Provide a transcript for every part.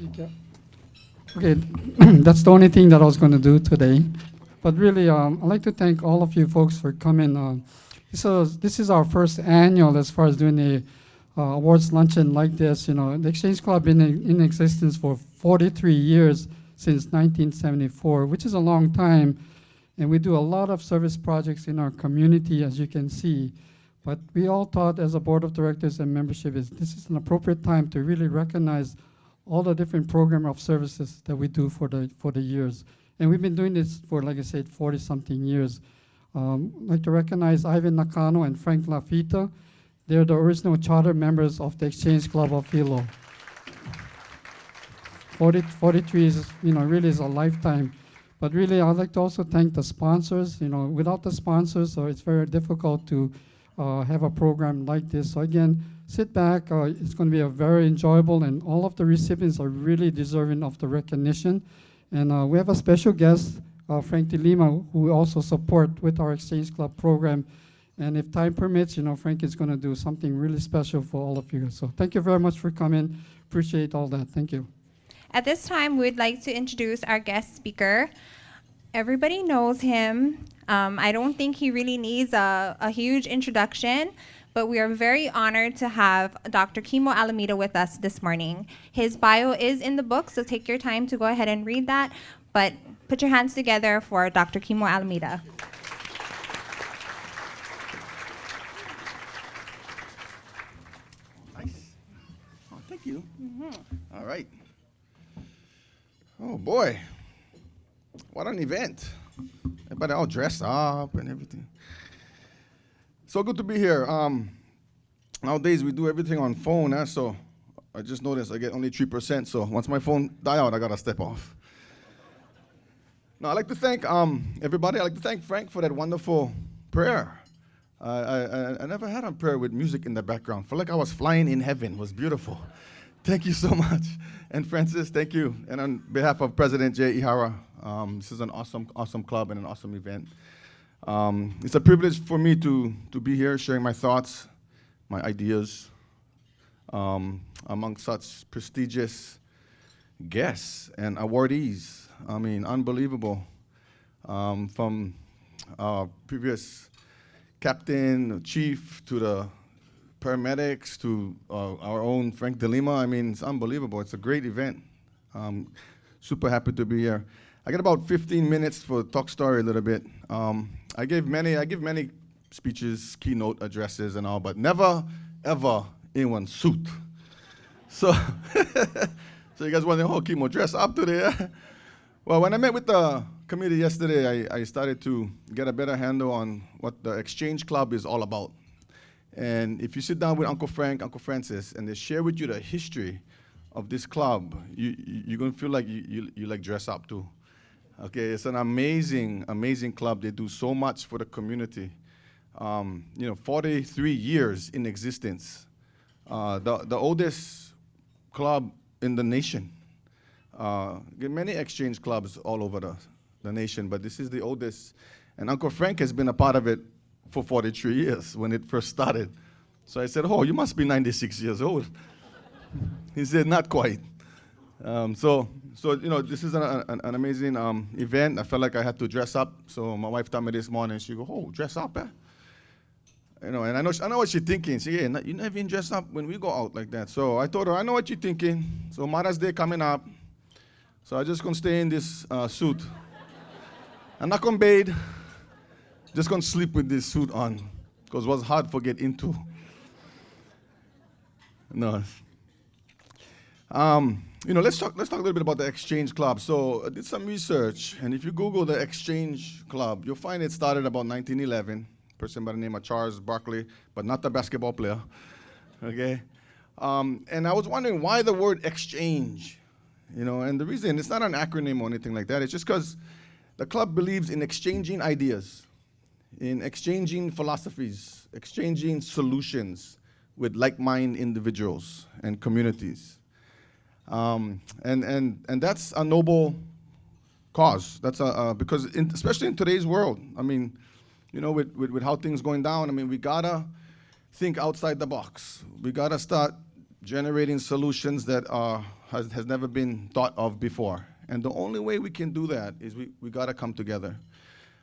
Okay, okay. That's the only thing that I was going to do today. But really, I'd like to thank all of you folks for coming. This is our first annual as far as doing a awards luncheon like this. You know, the Exchange Club been in existence for 43 years since 1974, which is a long time. And we do a lot of service projects in our community, as you can see. But we all thought as a board of directors and membership this is an appropriate time to really recognize all the different program of services that we do for the years. And we've been doing this for, like I said, 40-something years. I'd like to recognize Ivan Nakano and Frank Lafita. They're the original charter members of the Exchange Club of Hilo. 43 is, really is a lifetime. But really, I'd like to also thank the sponsors. Without the sponsors, it's very difficult to have a program like this. So again, sit back. It's going to be a very enjoyable, and all of the recipients are really deserving of the recognition. And we have a special guest, Frank De Lima, who we also support with our Exchange Club program. And if time permits, Frank is going to do something really special for all of you. So thank you very much for coming. Appreciate all that. Thank you. At this time, we'd like to introduce our guest speaker. Everybody knows him. I don't think he really needs a huge introduction, but we are very honored to have Dr. Kimo Alameda with us this morning. His bio is in the book, so take your time to go ahead and read that, but put your hands together for Dr. Kimo Alameda. Nice. Oh, thank you. All right. Oh, boy. What an event. Everybody all dressed up and everything. So good to be here. Nowadays, we do everything on phone, so I just noticed I get only 3%, so once my phone die out, I got to step off. Now, I'd like to thank everybody. I'd like to thank Frank for that wonderful prayer. I never had a prayer with music in the background. Felt like I was flying in heaven. It was beautiful. Thank you so much. And Francis, thank you. And on behalf of President Jay Ihara, this is an awesome club and an awesome event. It's a privilege for me to be here sharing my thoughts, my ideas, among such prestigious guests and awardees. I mean, unbelievable. From previous captain, chief, to the paramedics, to our own Frank De Lima. I mean, it's unbelievable. It's a great event. Super happy to be here. I got about 15 minutes for talk story a little bit. I give many speeches, keynote addresses and all, but never, ever in one suit. So, so you guys wondering, oh, Kimo, dress up today. Well, when I met with the committee yesterday, I started to get a better handle on what the Exchange Club is all about. And if you sit down with Uncle Frank, Uncle Francis, and they share with you the history of this club, you're going to feel like you like dress up too. Okay, it's an amazing, amazing club. They do so much for the community. 43 years in existence. The oldest club in the nation. Many exchange clubs all over the nation, but this is the oldest. And Uncle Frank has been a part of it for 43 years when it first started. So I said, oh, you must be 96 years old. He said, not quite. So this is an amazing event. I felt like I had to dress up. So my wife told me this morning, she go, oh, dress up, eh? And I know what she's thinking. She, yeah, you never even dress up when we go out like that. So I told her, I know what you're thinking. So Mother's Day coming up. So I'm just going to stay in this suit. I'm not going to bathe. Just going to sleep with this suit on, because it was hard to get into. No. Let's talk a little bit about the Exchange Club. So I did some research, and if you Google the Exchange Club, you'll find it started about 1911. A person by the name of Charles Barkley, but not the basketball player. Okay. And I was wondering why the word exchange. And the reason, it's not an acronym or anything like that. It's just because the club believes in exchanging ideas, in exchanging philosophies, exchanging solutions with like-minded individuals and communities. And that's a noble cause. That's because especially in today's world, I mean, with how things going down, I mean, we gotta think outside the box. We gotta start generating solutions that has never been thought of before. And the only way we can do that is we got to come together.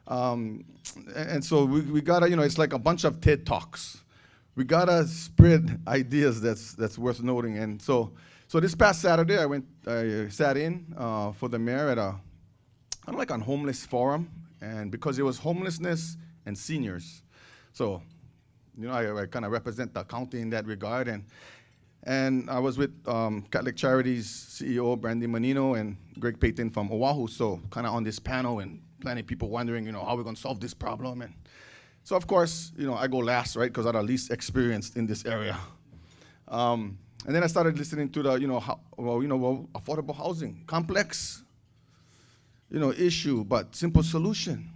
And so we got to, it's like a bunch of TED Talks. We got to spread ideas that's worth noting. And so this past Saturday, I sat in for the mayor at kind of like a homeless forum, and because it was homelessness and seniors. So, I kind of represent the county in that regard, and I was with Catholic Charities CEO Brandy Menino and Greg Payton from Oahu, so kind of on this panel, and plenty of people wondering, how we're going to solve this problem. And so, of course, I go last, right, because I'm the least experienced in this area. And then I started listening to the, affordable housing, complex, issue, but simple solution,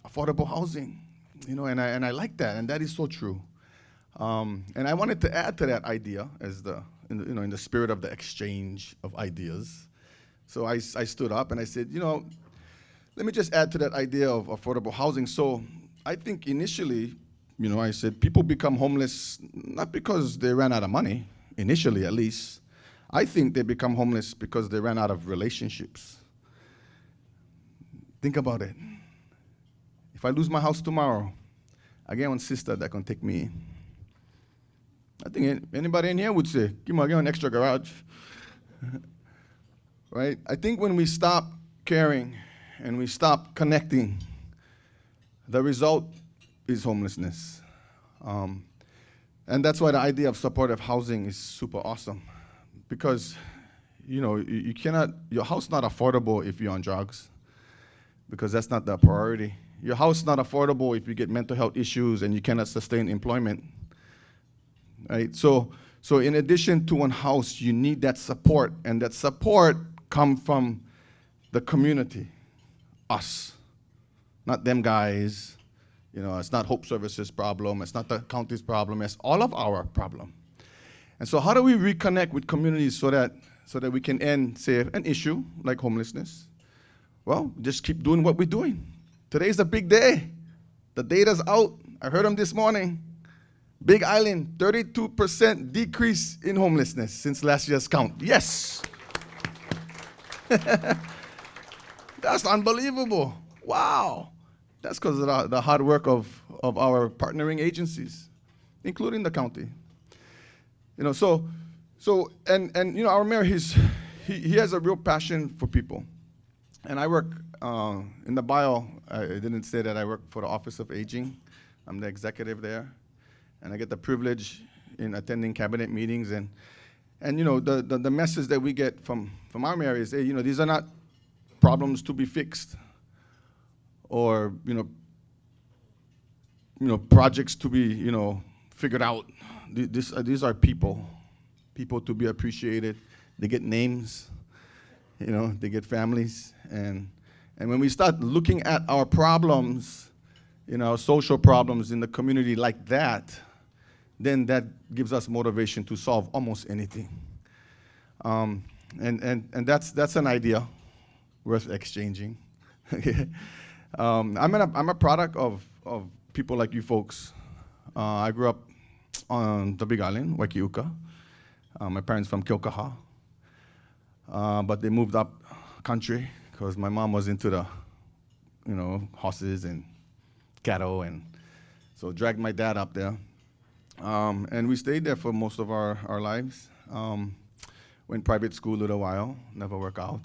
affordable housing, and I like that, and that is so true. And I wanted to add to that idea in the spirit of the exchange of ideas. So I stood up and I said, let me just add to that idea of affordable housing. So I think initially, I said people become homeless not because they ran out of money, initially at least. I think they become homeless because they ran out of relationships. Think about it. If I lose my house tomorrow, I get one sister that can take me in. I think anybody in here would say, give me an extra garage. Right? I think when we stop caring and we stop connecting, the result is homelessness. And that's why the idea of supportive housing is super awesome. Because, you cannot, your house not affordable if you're on drugs, because that's not the priority. Your house not affordable if you get mental health issues and you cannot sustain employment. Right? So in addition to one house, you need that support, and that support come from the community, us, not them guys. It's not Hope Services' problem, it's not the county's problem, it's all of our problem. And so how do we reconnect with communities so that we can end, say, an issue like homelessness? Well, just keep doing what we're doing. Today's a big day. The data's out. I heard them this morning. Big Island, 32% decrease in homelessness since last year's count. Yes. That's unbelievable. Wow. That's because of the hard work of our partnering agencies, including the county. So our mayor, he has a real passion for people. And I work, in the bio, I didn't say that I work for the Office of Aging. I'm the executive there. And I get the privilege in attending cabinet meetings. And the message that we get from our mayor is, hey, these are not problems to be fixed, or projects to be figured out. These are people to be appreciated. They get names, they get families, and when we start looking at our problems, our social problems in the community like that, then that gives us motivation to solve almost anything. And that's an idea worth exchanging. I'm a product of people like you folks. I grew up on the Big Island, Waikiuka. My parents from Kilkaha, but they moved up country because my mom was into the, horses and cattle, and so dragged my dad up there. And we stayed there for most of our lives. Went private school a little while, never worked out.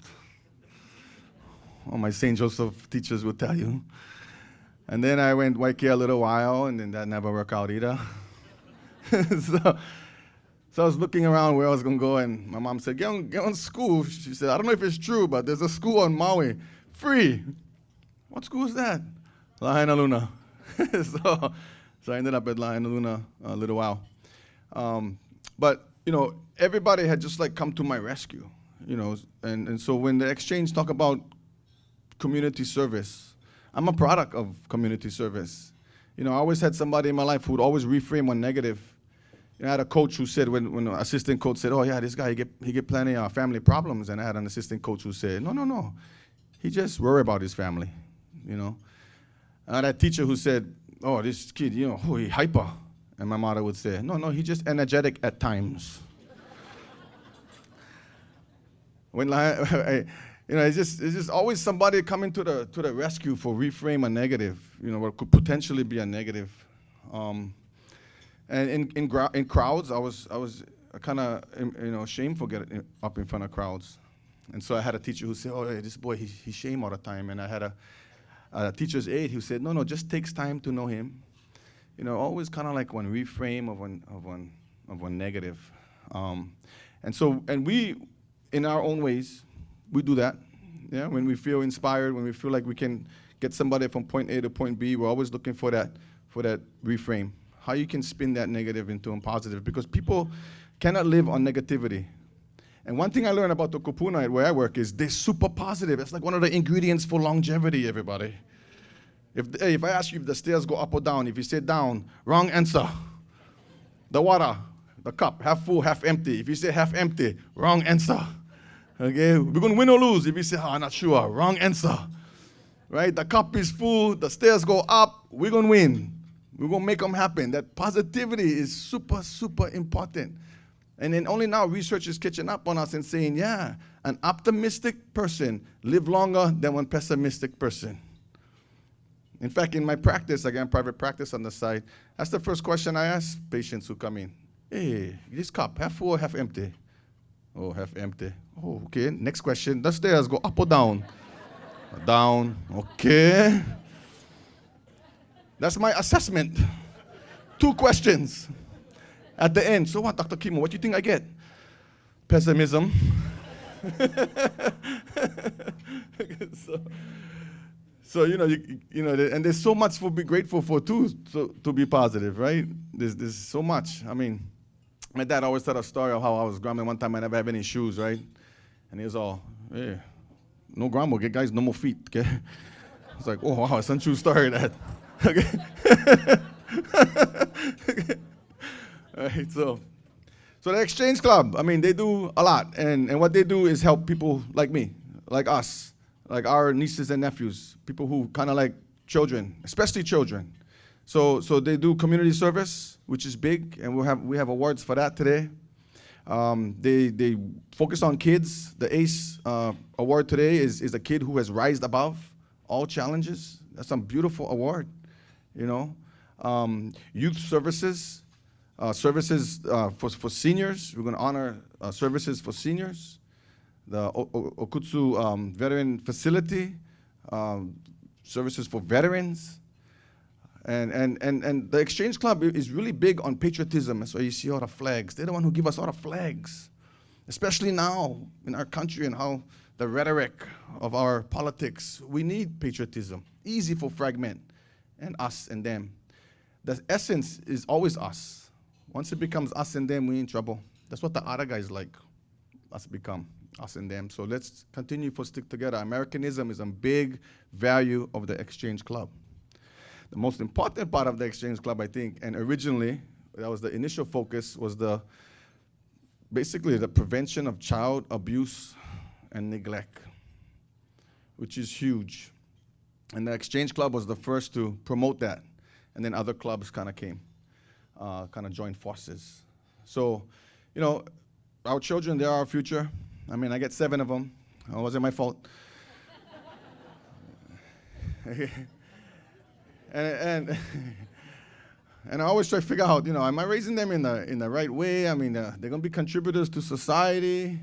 All my St. Joseph teachers will tell you. And then I went Waikea a little while, and then that never worked out either. So I was looking around where I was going to go, and my mom said, get on school. She said, I don't know if it's true, but there's a school on Maui, free. What school is that? Lahaina Luna. So I ended up at Lahaina Luna a little while. But, everybody had just come to my rescue, and so when the exchange talk about community service, I'm a product of community service. I always had somebody in my life who would always reframe one negative. I had a coach who said, when an assistant coach said, oh yeah, this guy, he get plenty of family problems, and I had an assistant coach who said, no, he just worry about his family, I had a teacher who said, oh, this kid, he hyper. And my mother would say, no, he's just energetic at times. When it's just always somebody coming to the rescue for reframe a negative, what could potentially be a negative. And in crowds, I was kind of ashamed for getting up in front of crowds, and so I had a teacher who said, "Oh, yeah, this boy, he's shame all the time." And I had a teacher's aide who said, "No, just takes time to know him." Always kind of like one reframe of one negative. And we, in our own ways, we do that. Yeah, when we feel inspired, when we feel like we can get somebody from point A to point B, we're always looking for that reframe. How you can spin that negative into a positive, because people cannot live on negativity. And one thing I learned about the kupuna where I work is they're super positive. It's like one of the ingredients for longevity, everybody. If I ask you if the stairs go up or down, if you say down, wrong answer. The water, the cup, half full, half empty. If you say half empty, wrong answer. Okay, we're going to win or lose. If you say, I'm not sure, wrong answer. Right? The cup is full, the stairs go up, we're going to win. We're going to make them happen. That positivity is super, super important. And then only now research is catching up on us and saying, yeah, an optimistic person live longer than one pessimistic person. In fact, in my practice, again, private practice on the side, that's the first question I ask patients who come in. Hey, this cup, half full or half empty? Oh, half empty. Oh, okay. Next question. The stairs go up or down? Down. Okay. That's my assessment. 2 questions at the end. So what, Dr. Kimo, what do you think I get? Pessimism. So and there's so much to be grateful for too, to be positive, right? There's so much. I mean, my dad always told a story of how I was growing. One time I never had any shoes, right? And he was all, hey, no grandma, get guys no more feet, okay? I was like, oh wow, it's a true story that. Okay. All right, so the Exchange Club, I mean, they do a lot, and what they do is help people like me, like us, like our nieces and nephews, people who kind of like children, especially children. So they do community service, which is big, and we have awards for that today. They focus on kids. The ACE award today is a kid who has rised above all challenges. That's a beautiful award, Youth services, services for seniors. We're going to honor services for seniors. The Okutsu Veteran Facility, services for veterans. And the Exchange Club is really big on patriotism. That's why you see all the flags. They're the one who give us all the flags, especially now in our country and how the rhetoric of our politics. We need patriotism. Easy for fragment and us and them. The essence is always us. Once it becomes us and them, we're in trouble. That's what the other guys like us become, us and them. So let's continue to stick together. Americanism is a big value of the Exchange Club. The most important part of the Exchange Club, I think, and originally, that was the initial focus, was basically the prevention of child abuse and neglect, which is huge. And the Exchange Club was the first to promote that. And then other clubs kind of came, kind of joined forces. So, our children, they're our future. I mean, I get 7 of them. It wasn't my fault. And I always try to figure out, am I raising them in the right way? I mean, they're going to be contributors to society.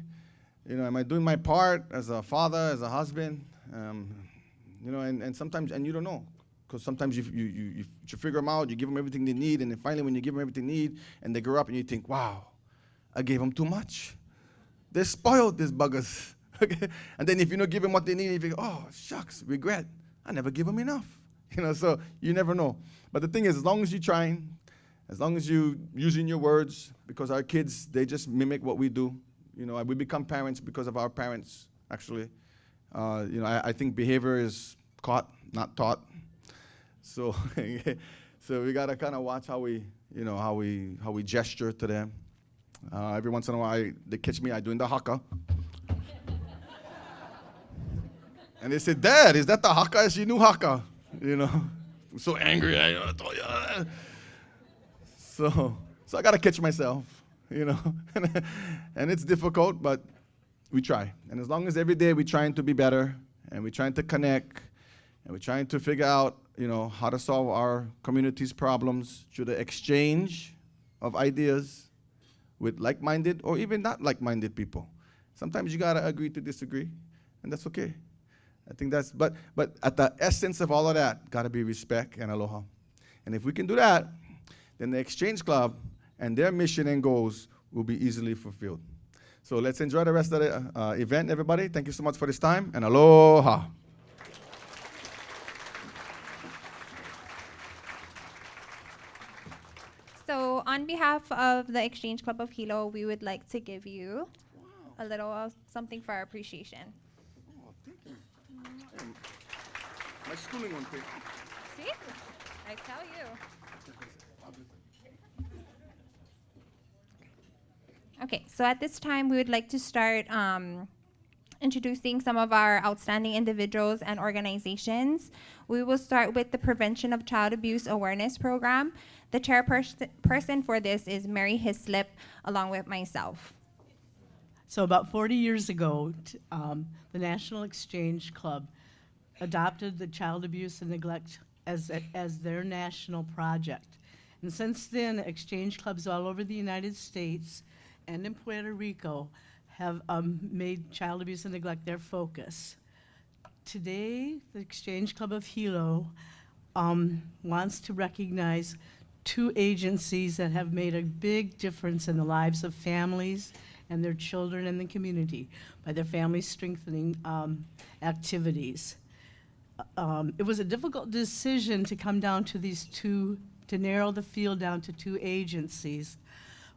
Am I doing my part as a father, as a husband? And sometimes, and you don't know, because sometimes you figure them out, you give them everything they need, and then finally when you give them everything they need, and they grow up, and you think, wow, I gave them too much. They're spoiled, these buggers. Okay? And then if you don't give them what they need, you think, oh, shucks, regret. I never give them enough. So you never know. But the thing is, as long as you're trying, as long as you're using your words, because our kids, they just mimic what we do. We become parents because of our parents, actually. I think behavior is caught, not taught. So, so we gotta kind of watch how we gesture to them. Every once in a while, they catch me, I doing the haka. And they say, Dad, is that the haka? It's your new haka. I'm so angry. I told you. So I gotta catch myself, and it's difficult, but we try. And as long as every day we're trying to be better, and we're trying to connect, and we're trying to figure out, how to solve our community's problems through the exchange of ideas with like-minded or even not like-minded people. Sometimes you gotta agree to disagree, and that's okay. I think that's, but at the essence of all of that, gotta be respect and aloha. And if we can do that, then the Exchange Club and their mission and goals will be easily fulfilled. So let's enjoy the rest of the event, everybody. Thank you so much for this time, and aloha. So on behalf of the Exchange Club of Hilo, we would like to give you a little something for our appreciation. Oh, thank you. My schooling one, please. See? I tell you. Okay, so at this time, we would like to start introducing some of our outstanding individuals and organizations. We will start with the Prevention of Child Abuse Awareness Program. The chairperson for this is Mary Hislop, along with myself. So about 40 years ago, the National Exchange Club adopted the child abuse and neglect as their national project. And since then, exchange clubs all over the United States and in Puerto Rico have made child abuse and neglect their focus. Today, the Exchange Club of Hilo wants to recognize 2 agencies that have made a big difference in the lives of families and their children and the community by their family strengthening activities. It was a difficult decision to come down to to narrow the field down to 2 agencies.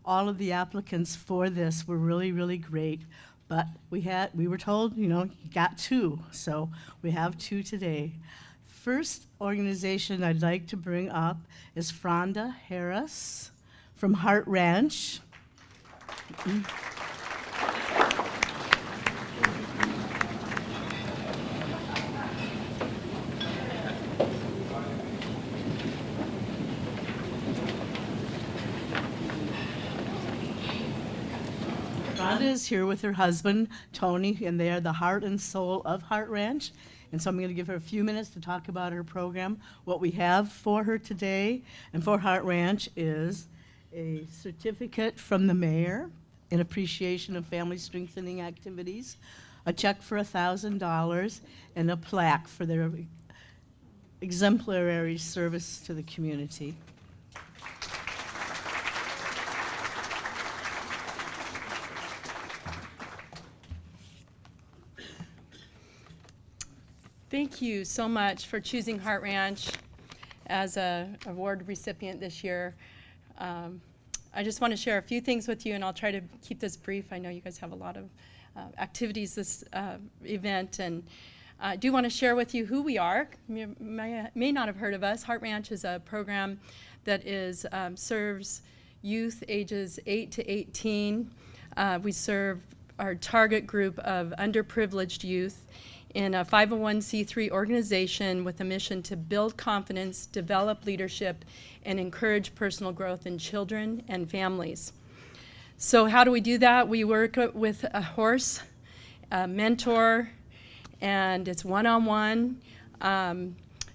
All of the applicants for this were really, really great, but we were told, you got 2, so we have 2 today. First organization I'd like to bring up is Fronda Harris from Heart Ranch. Rhonda is here with her husband, Tony, and they are the heart and soul of Heart Ranch. And so I'm going to give her a few minutes to talk about her program. What we have for her today and for Heart Ranch is a certificate from the mayor in appreciation of family strengthening activities, a check for $1,000, and a plaque for their exemplary service to the community. Thank you so much for choosing Heart Ranch as an award recipient this year. I just want to share a few things with you, and I'll try to keep this brief. I know you guys have a lot of activities this event, and I do want to share with you who we are. You may not have heard of us. Heart Ranch is a program that serves youth ages 8 to 18. We serve our target group of underprivileged youth in a 501c3 organization with a mission to build confidence, develop leadership, and encourage personal growth in children and families. So how do we do that? We work with a horse, a mentor, and it's one-on-one.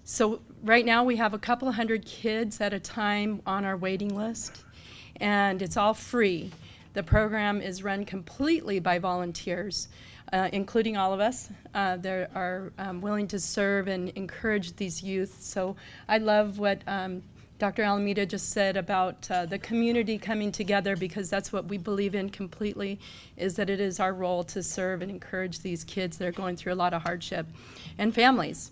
So right now we have a couple of hundred kids at a time on our waiting list, and it's all free. The program is run completely by volunteers, including all of us that are willing to serve and encourage these youth. So I love what Dr. Alameda just said about the community coming together, because that's what we believe in completely, is that it is our role to serve and encourage these kids that are going through a lot of hardship, and families.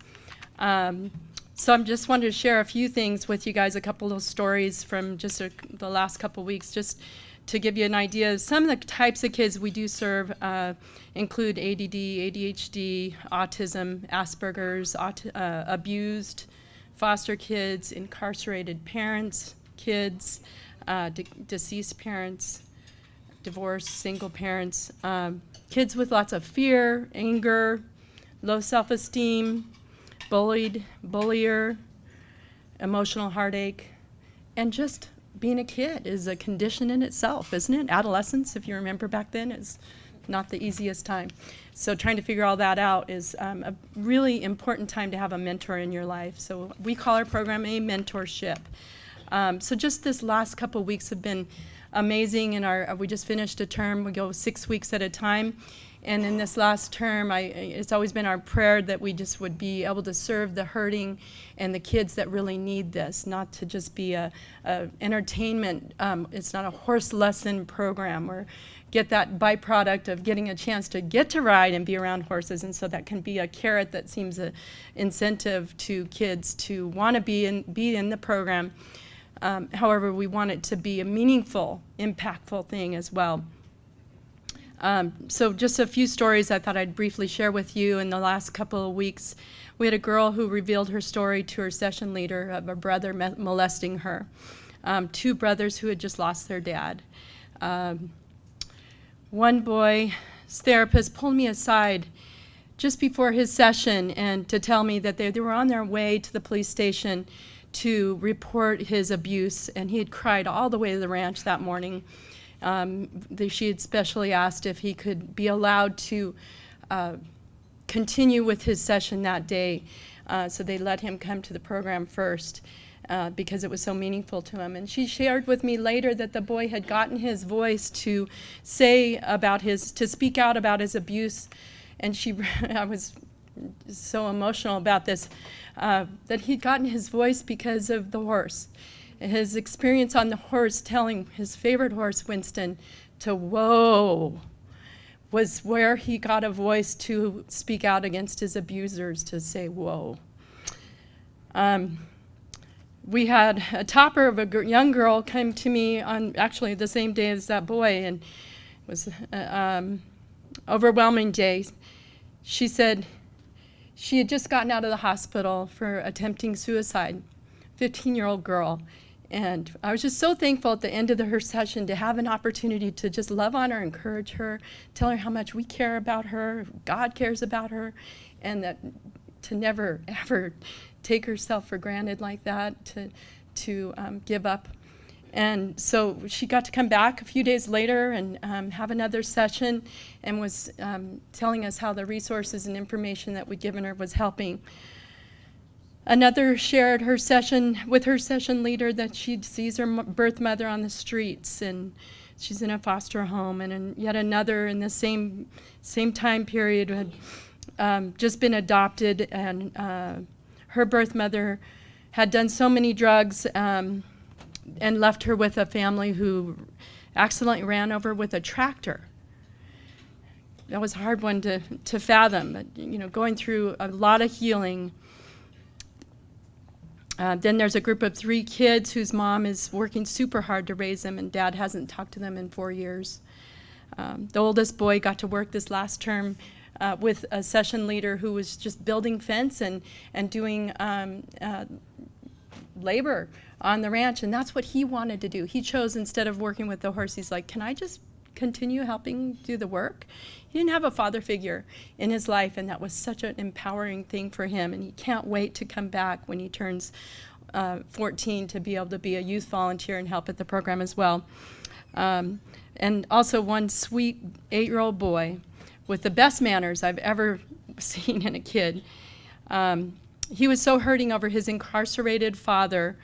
So I just wanted to share a few things with you guys, a couple of stories from just the last couple weeks, just to give you an idea. Some of the types of kids we do serve include ADD, ADHD, autism, Asperger's, abused, foster kids, incarcerated parents, kids, deceased parents, divorced, single parents, kids with lots of fear, anger, low self-esteem, bullier, emotional heartache, and just being a kid is a condition in itself, isn't it? Adolescence, if you remember back then, is not the easiest time. So trying to figure all that out is a really important time to have a mentor in your life. So we call our program a mentorship. So just this last couple of weeks have been amazing. We just finished a term. We go 6 weeks at a time. And in this last term, it's always been our prayer that we just would be able to serve the hurting and the kids that really need this, not to just be a entertainment. It's not a horse lesson program or get that byproduct of getting a chance to get to ride and be around horses. And so that can be a carrot that seems an incentive to kids to want to be in the program. However, we want it to be a meaningful, impactful thing as well. So just a few stories I thought I'd briefly share with you. In the last couple of weeks, we had a girl who revealed her story to her session leader of a brother molesting her. 2 brothers who had just lost their dad. One boy's therapist pulled me aside just before his session and to tell me that they were on their way to the police station to report his abuse, and he had cried all the way to the ranch that morning. She had specially asked if he could be allowed to continue with his session that day. So they let him come to the program first because it was so meaningful to him. And she shared with me later that the boy had gotten his voice to to speak out about his abuse. And I was so emotional about this, that he'd gotten his voice because of the horse. His experience on the horse, telling his favorite horse, Winston, to whoa, was where he got a voice to speak out against his abusers, to say whoa. We had a topper of a young girl came to me on actually the same day as that boy, and it was an overwhelming day. She said she had just gotten out of the hospital for attempting suicide, 15-year-old girl. And I was just so thankful at the end of her session to have an opportunity to just love on her, encourage her, tell her how much we care about her, God cares about her, and that to never, ever take herself for granted like that, to give up. And so she got to come back a few days later and have another session, and was telling us how the resources and information that we'd given her was helping. Another shared her session with her session leader that she sees her birth mother on the streets, and she's in a foster home. And yet another in the same time period had just been adopted, and her birth mother had done so many drugs and left her with a family who accidentally ran over with a tractor. That was a hard one to fathom, but, going through a lot of healing. Then there's a group of 3 kids whose mom is working super hard to raise them, and dad hasn't talked to them in 4 years. The oldest boy got to work this last term with a session leader who was just building fence and doing labor on the ranch, and that's what he wanted to do. He chose, instead of working with the horse, he's like, can I just continue helping do the work? He didn't have a father figure in his life, and that was such an empowering thing for him, and he can't wait to come back when he turns 14 to be able to be a youth volunteer and help at the program as well. And also one sweet 8-year-old boy with the best manners I've ever seen in a kid. He was so hurting over his incarcerated father,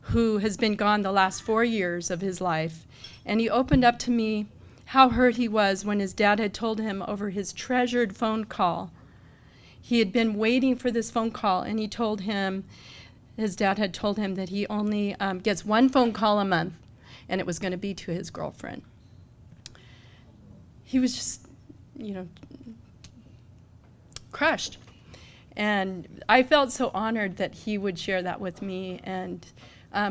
who has been gone the last 4 years of his life, and he opened up to me how hurt he was when his dad had told him over his treasured phone call. He had been waiting for this phone call, and he told him, his dad had told him that he only gets 1 phone call a month, and it was going to be to his girlfriend. He was just, crushed. And I felt so honored that he would share that with me, and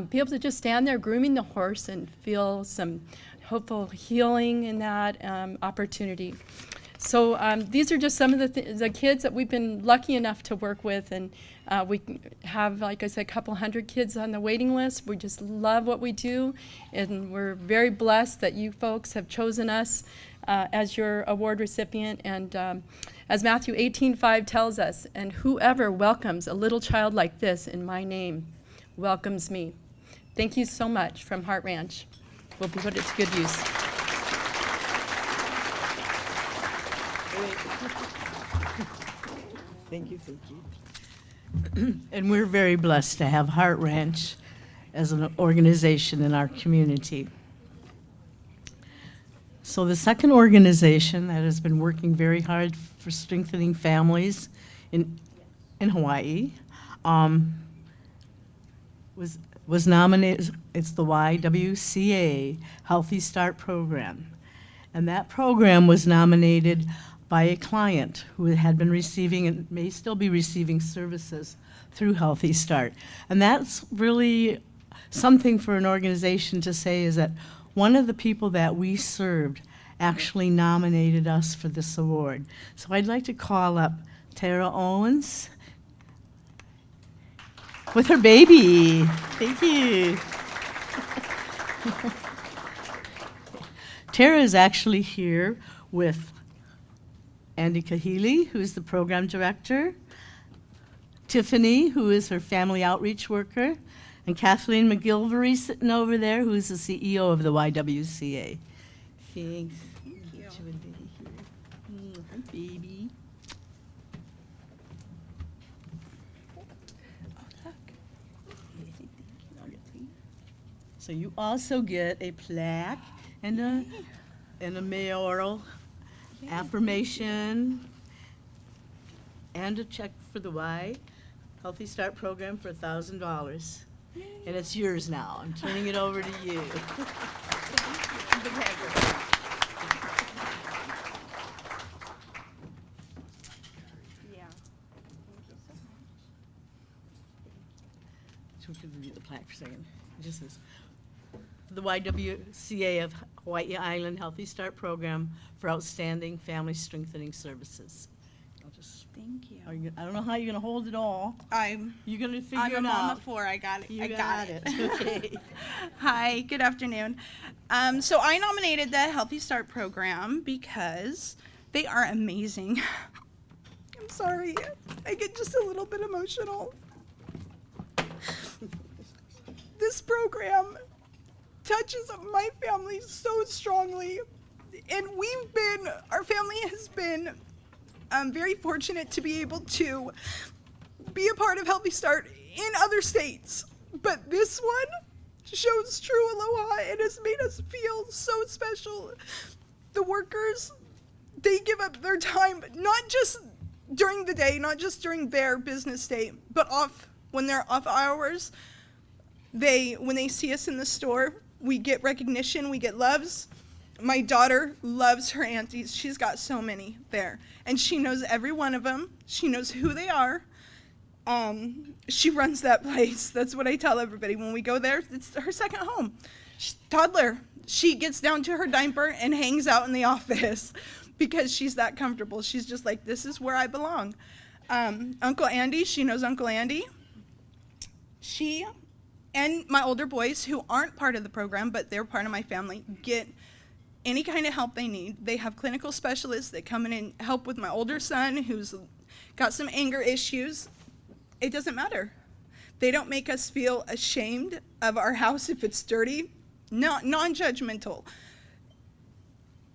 be able to just stand there grooming the horse and feel some hopeful healing in that opportunity. So these are just some of the kids that we've been lucky enough to work with, and we have, like I said, a couple hundred kids on the waiting list. We just love what we do, and we're very blessed that you folks have chosen us as your award recipient. And as Matthew 18:5 tells us, and whoever welcomes a little child like this in my name welcomes me. Thank you so much from Heart Ranch. We'll put it to good use. Thank you, thank you. And we're very blessed to have Heart Ranch as an organization in our community. So the second organization that has been working very hard for strengthening families in Hawaii was nominated. It's the YWCA Healthy Start Program. And that program was nominated by a client who had been receiving and may still be receiving services through Healthy Start. And that's really something for an organization to say, is that one of the people that we served actually nominated us for this award. So I'd like to call up Tara Owens with her baby. Thank you. Tara is actually here with Andy Kahili, who's the program director, Tiffany, who is her family outreach worker, and Kathleen McGilvery sitting over there, who's the CEO of the YWCA. Thanks. Get you a baby here. Hi, baby. So you also get a plaque and a mayoral affirmation and a check for the Y Healthy Start program for $1,000. And it's yours now. I'm turning it over to you. Yeah. So we can review the plaque for a second. It just says, the YWCA of Hawaii Island Healthy Start Program for outstanding family strengthening services. I'll just, Thank you. I don't know how you're gonna hold it all. You're gonna figure I'm it a mom out. of four. I got it. You I got it. Okay. Hi. Good afternoon. So I nominated the Healthy Start program because they are amazing. I'm sorry. I get just a little bit emotional. This program touches my family so strongly, and our family has been very fortunate to be able to be a part of Healthy Start in other states, but this one shows true aloha and has made us feel so special. The workers, they give up their time, not just during the day, not just during their business day, but when they're off hours. When they see us in the store, we get recognition, we get loves. My daughter loves her aunties. She's got so many there. And she knows every one of them. She knows who they are. She runs that place. That's what I tell everybody. When we go there, it's her second home. Toddler, she gets down to her diaper and hangs out in the office because she's that comfortable. She's just like, this is where I belong. Uncle Andy, she knows Uncle Andy. She and my older boys, who aren't part of the program, but they're part of my family, get any kind of help they need. They have clinical specialists that come in and help with my older son, who's got some anger issues. It doesn't matter. They don't make us feel ashamed of our house if it's dirty. Non-judgmental.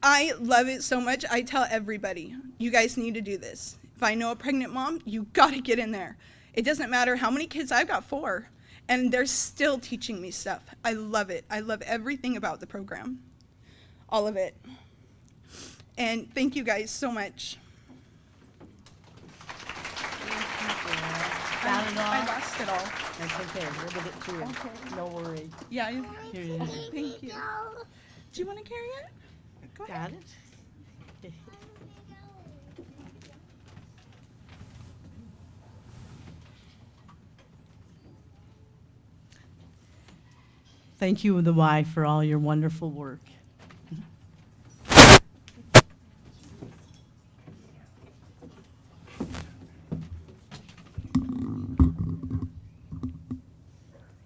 I love it so much. I tell everybody, you guys need to do this. If I know a pregnant mom, you gotta get in there. It doesn't matter how many kids. I've got 4. And they're still teaching me stuff. I love it. I love everything about the program. All of it. And thank you guys so much. Got it all? I lost it all. That's okay. We'll get it to you. Okay. No worry. Yeah. Here it is. Thank you. Do you want to carry it? Go ahead. Got it? Thank you, the Y, for all your wonderful work.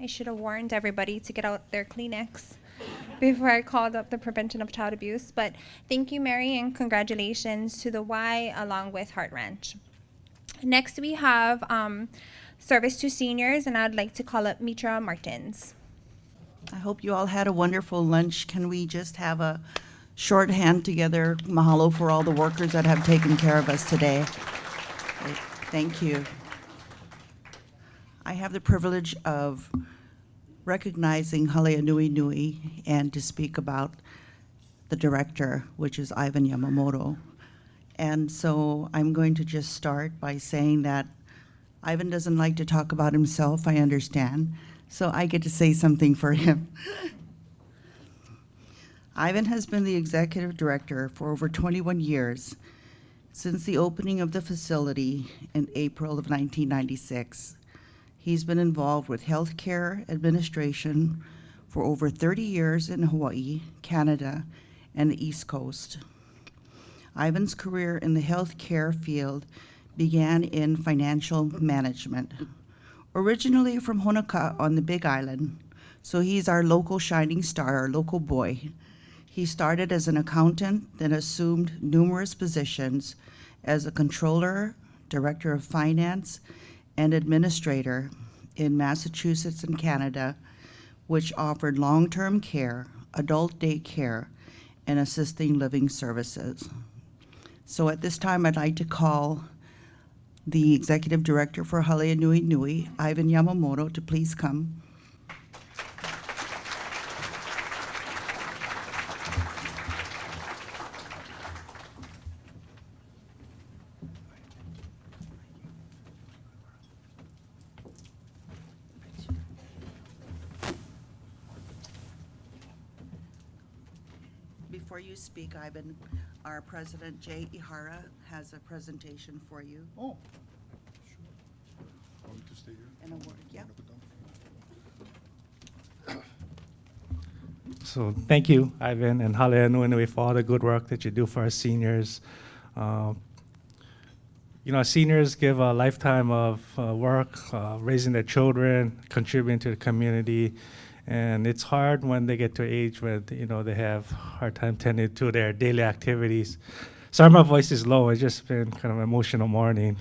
I should have warned everybody to get out their Kleenex before I called up the prevention of child abuse. But thank you, Mary, and congratulations to the Y along with Heart Ranch. Next, we have service to seniors, and I'd like to call up Mitra Martins. I hope you all had a wonderful lunch. Can we just have a shorthand together. Mahalo for all the workers that have taken care of us today. Thank you. I have the privilege of recognizing Halea Nui Nui and to speak about the director, which is Ivan Yamamoto. And so I'm going to just start by saying that Ivan doesn't like to talk about himself, I understand, so I get to say something for him. Ivan has been the executive director for over 21 years, since the opening of the facility in April of 1996. He's been involved with healthcare administration for over 30 years in Hawaii, Canada, and the East Coast. Ivan's career in the healthcare field began in financial management. Originally from Honoka on the Big Island, so he's our local shining star, our local boy. He started as an accountant, then assumed numerous positions as a controller, director of finance, and administrator in Massachusetts and Canada, which offered long-term care, adult day care, and assisting living services. So at this time, I'd like to call the executive director for Halea Nui Nui, Ivan Yamamoto, to please come. Before you speak, Ivan, our president, Jay Ihara, has a presentation for you. Oh, sure. Want me to stay here? And a word, yeah. So thank you, Ivan and Halea Nui Nui, for all the good work that you do for our seniors. Seniors give a lifetime of work, raising their children, contributing to the community. And it's hard when they get to an age where they have a hard time tending to their daily activities. Sorry my voice is low, it's just been kind of an emotional morning.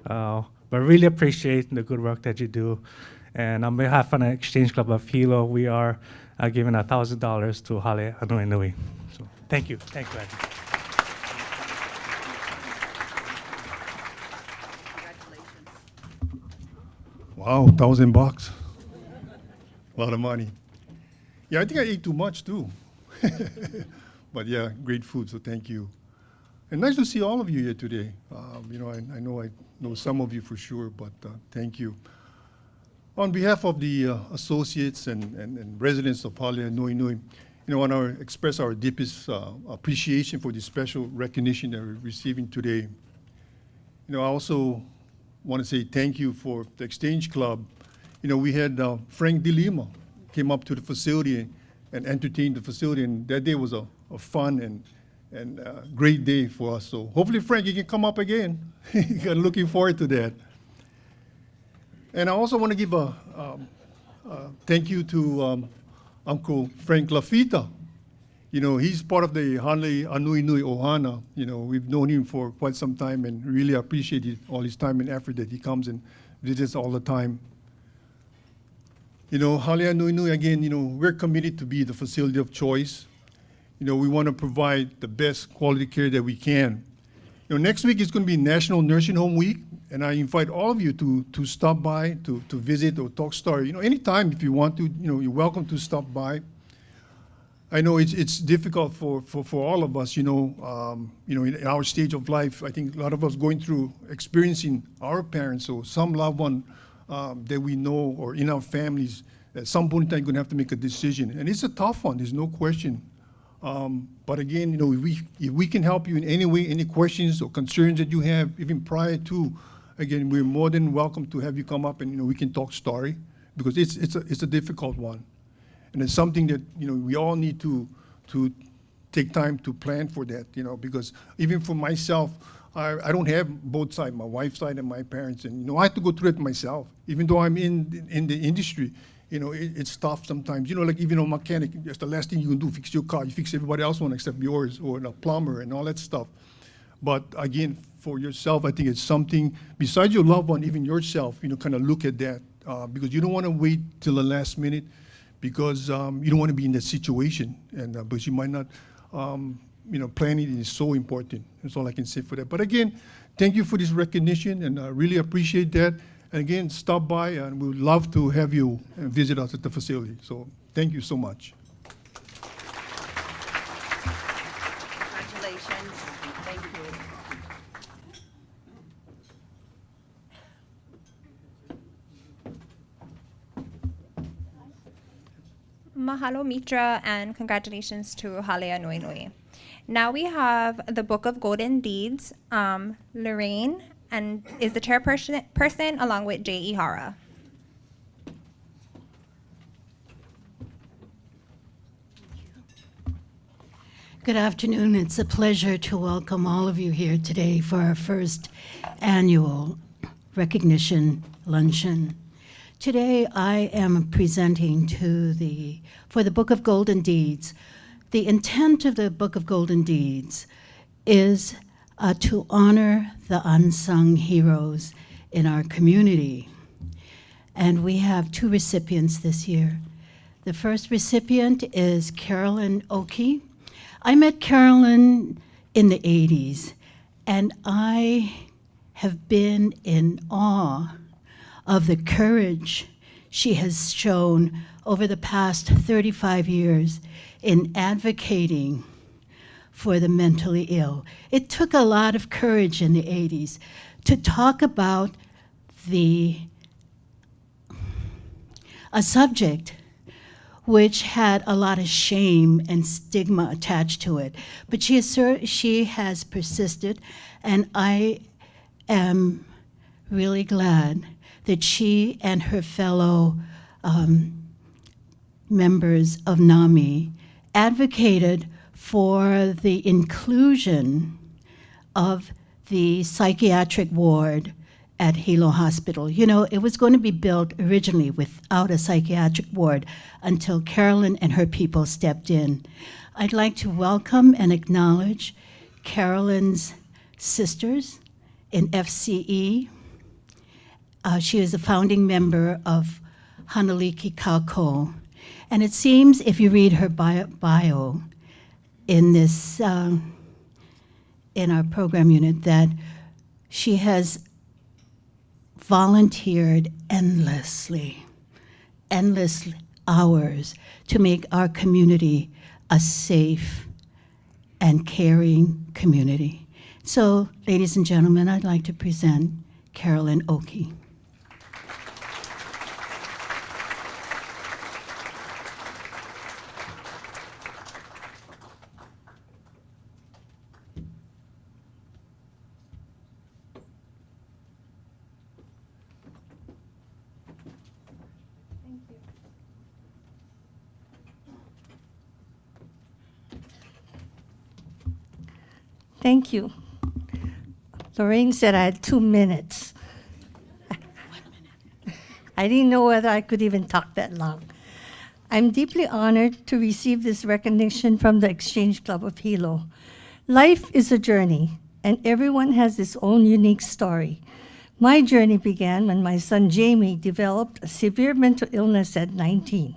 But really appreciate the good work that you do. And on behalf of the Exchange Club of Hilo, we are giving $1,000 to Halea Nui Nui. So thank you, Ivan. Congratulations. Wow, $1,000. A lot of money. Yeah, I think I ate too much too. But yeah, great food, so thank you. And nice to see all of you here today. I know some of you for sure, but thank you. On behalf of the associates and residents of Halea Nui Nui, I want to express our deepest appreciation for the special recognition that we're receiving today. I also want to say thank you for the Exchange Club. We had Frank De Lima came up to the facility and entertained the facility, and that day was a fun and great day for us. So hopefully, Frank, you can come up again. Looking forward to that. And I also want to give a thank you to Uncle Frank Lafita. He's part of the Halea Nui Nui Ohana. We've known him for quite some time and really appreciate all his time and effort that he comes and visits all the time. Halea Nui Nui, again, we're committed to be the facility of choice. We want to provide the best quality care that we can. Next week is going to be National Nursing Home Week, and I invite all of you to stop by, to visit or talk story. Anytime if you want to, you're welcome to stop by. I know it's difficult for all of us, in our stage of life. I think a lot of us going through experiencing our parents or some loved one that we know or in our families. At some point in time, going to have to make a decision, and it's a tough one. There's no question. But again, if we can help you in any way, any questions or concerns that you have, even prior to, again, we're more than welcome to have you come up and we can talk story, because it's a difficult one, and it's something that we all need to take time to plan for that. Because even for myself, I don't have both sides, my wife's side and my parents, and I have to go through it myself. Even though I'm in the industry, it's tough sometimes. Like even a mechanic, that's the last thing you can do, fix your car. You fix everybody else's one except yours, or a plumber and all that stuff. But again, for yourself, I think it's something, besides your loved one, even yourself, kind of look at that, because you don't want to wait till the last minute, because you don't want to be in that situation, and because you might not planning is so important. That's all I can say for that. But again, thank you for this recognition, and I really appreciate that. And again, stop by, and we would love to have you visit us at the facility. So thank you so much. Congratulations. Thank you. Mahalo Mitra and congratulations to Halea Nui Nui. Now we have the Book of Golden Deeds. Lorraine and is the chairperson along with Jay Ihara. Good afternoon. It's a pleasure to welcome all of you here today for our first annual recognition luncheon. Today I am presenting for the Book of Golden Deeds. The intent of the Book of Golden Deeds is to honor the unsung heroes in our community. And we have two recipients this year. The first recipient is Carolyn Oki. I met Carolyn in the 80s, and I have been in awe of the courage she has shown over the past 35 years in advocating for the mentally ill. It took a lot of courage in the 80s to talk about a subject which had a lot of shame and stigma attached to it. But she has persisted, and I am really glad that she and her fellow members of NAMI advocated for the inclusion of the psychiatric ward at Hilo Hospital. You know, it was going to be built originally without a psychiatric ward until Carolyn and her people stepped in. I'd like to welcome and acknowledge Carolyn's sisters in FCE. She is a founding member of Hanaliki Kako. And it seems, if you read her bio in this, in our program unit, that she has volunteered endless hours to make our community a safe and caring community. So, ladies and gentlemen, I'd like to present Carolyn Oki. Thank you. Lorraine said I had 2 minutes. I didn't know whether I could even talk that long. I'm deeply honored to receive this recognition from the Exchange Club of Hilo. Life is a journey, and everyone has his own unique story. My journey began when my son Jamie developed a severe mental illness at 19.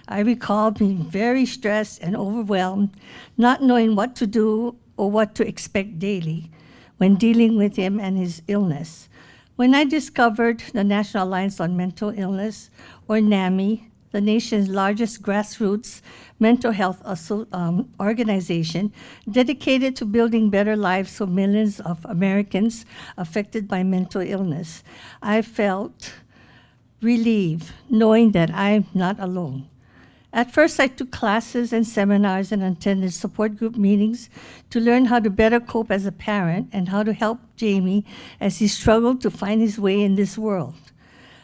I recall being very stressed and overwhelmed, not knowing what to do or what to expect daily when dealing with him and his illness. When I discovered the National Alliance on Mental Illness, or NAMI, the nation's largest grassroots mental health organization dedicated to building better lives for millions of Americans affected by mental illness, I felt relieved knowing that I'm not alone. At first, I took classes and seminars and attended support group meetings to learn how to better cope as a parent and how to help Jamie as he struggled to find his way in this world.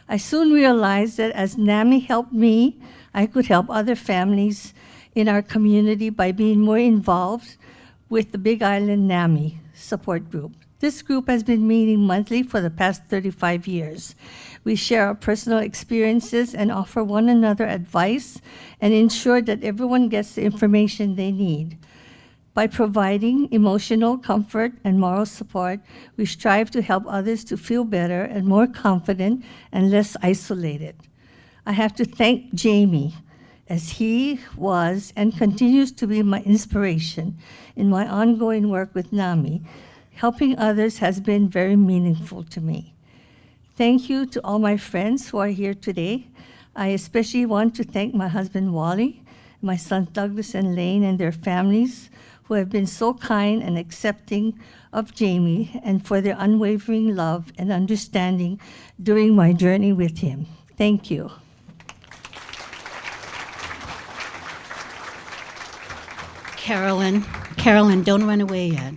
I soon realized that as NAMI helped me, I could help other families in our community by being more involved with the Big Island NAMI support group. This group has been meeting monthly for the past 35 years. We share our personal experiences and offer one another advice and ensure that everyone gets the information they need. By providing emotional comfort and moral support, we strive to help others to feel better and more confident and less isolated. I have to thank Jamie as he was and continues to be my inspiration in my ongoing work with NAMI. Helping others has been very meaningful to me. Thank you to all my friends who are here today. I especially want to thank my husband Wally, my sons Douglas and Lane and their families who have been so kind and accepting of Jamie and for their unwavering love and understanding during my journey with him. Thank you. Carolyn, don't run away yet.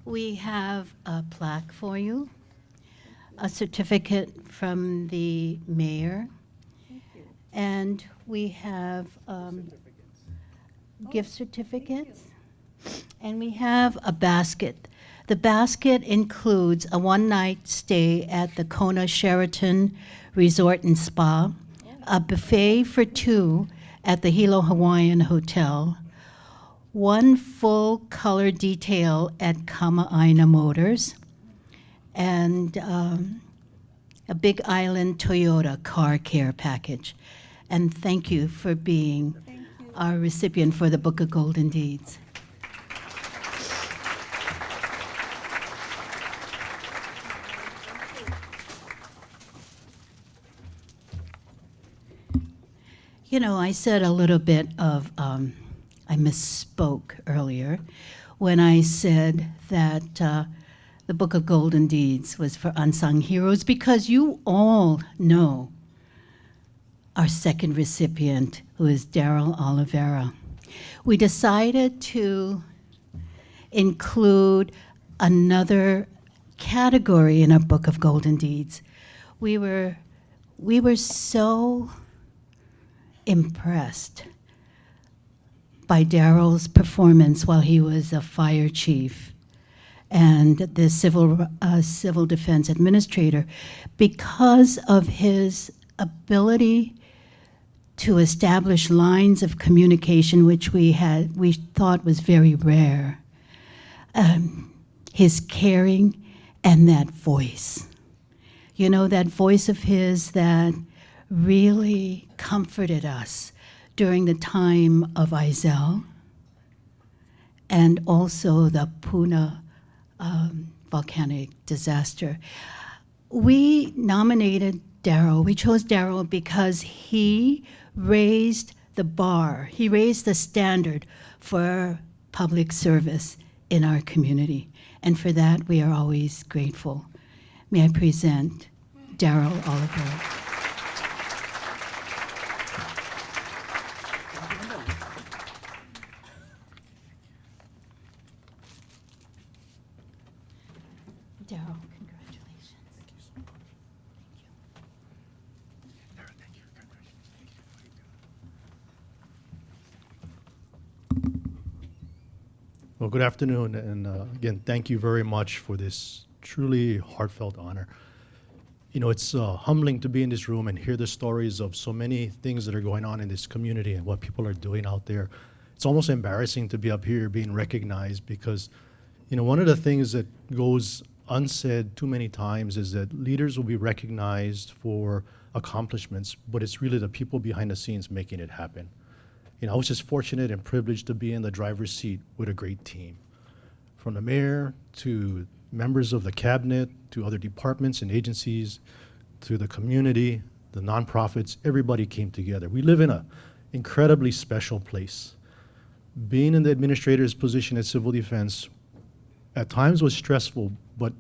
We have a plaque for you, a certificate from the mayor, and we have gift certificates, and we have a basket. The basket includes a one-night stay at the Kona Sheraton Resort and Spa, a buffet for two at the Hilo Hawaiian Hotel, one full color detail at Kama'aina Motors, and a Big Island Toyota car care package. And thank you for being our recipient for the Book of Golden Deeds. You know, I said a little bit of, I misspoke earlier when I said that the Book of Golden Deeds was for unsung heroes, because you all know our second recipient, who is Daryl Oliveira. We decided to include another category in our Book of Golden Deeds. We were so impressed by Daryl's performance while he was a fire chief and the civil defense administrator, because of his ability to establish lines of communication, which we thought was very rare. His caring and that voice. You know, that voice of his that really comforted us during the time of Isel and also the Puna volcanic disaster. We nominated Daryl. We chose Daryl because he raised the bar. He raised the standard for public service in our community. And for that, we are always grateful. May I present Daryl Oliver. Daryl, congratulations. Well, good afternoon, and again, thank you very much for this truly heartfelt honor. You know, it's humbling to be in this room and hear the stories of so many things that are going on in this community and what people are doing out there. It's almost embarrassing to be up here being recognized because, you know, one of the things that goes unsaid too many times is that leaders will be recognized for accomplishments, but it's really the people behind the scenes making it happen. You know, I was just fortunate and privileged to be in the driver's seat with a great team. From the mayor to members of the cabinet to other departments and agencies to the community, the nonprofits, everybody came together. We live in an incredibly special place. Being in the administrator's position at Civil Defense at times was stressful, but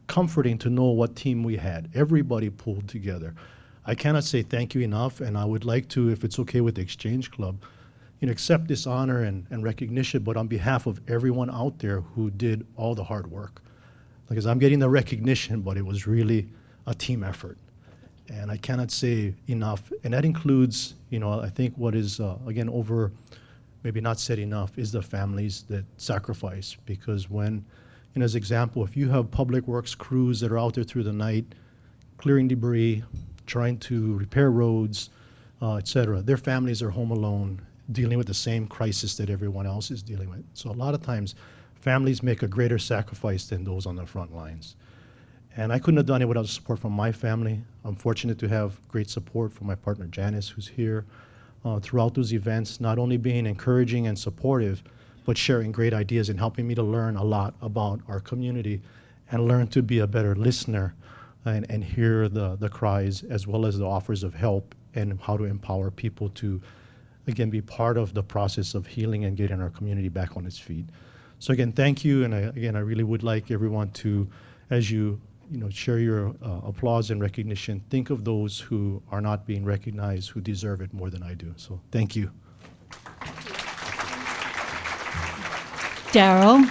comforting to know what team we had. Everybody pulled together. I cannot say thank you enough, and I would like to, if it's okay with the Exchange Club, you know, accept this honor and recognition, but on behalf of everyone out there who did all the hard work. Because I'm getting the recognition, but it was really a team effort. And I cannot say enough, and that includes, you know, I think what is, again, maybe not said enough, is the families that sacrifice. Because when, you know, as example, if you have public works crews that are out there through the night, clearing debris, trying to repair roads, et cetera, their families are home alone, dealing with the same crisis that everyone else is dealing with. So a lot of times, families make a greater sacrifice than those on the front lines. And I couldn't have done it without the support from my family. I'm fortunate to have great support from my partner Janice, who's here, throughout those events, not only being encouraging and supportive, but sharing great ideas and helping me to learn a lot about our community and learn to be a better listener and hear the cries as well as the offers of help and how to empower people to, again, be part of the process of healing and getting our community back on its feet. So again, thank you, and again, I really would like everyone to, as you share your applause and recognition, think of those who are not being recognized, who deserve it more than I do. So thank you. Daryl,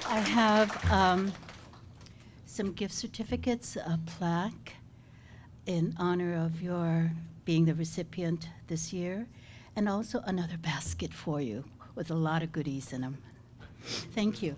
I have some gift certificates, a plaque in honor of your being the recipient this year, and also another basket for you with a lot of goodies in them. Thank you.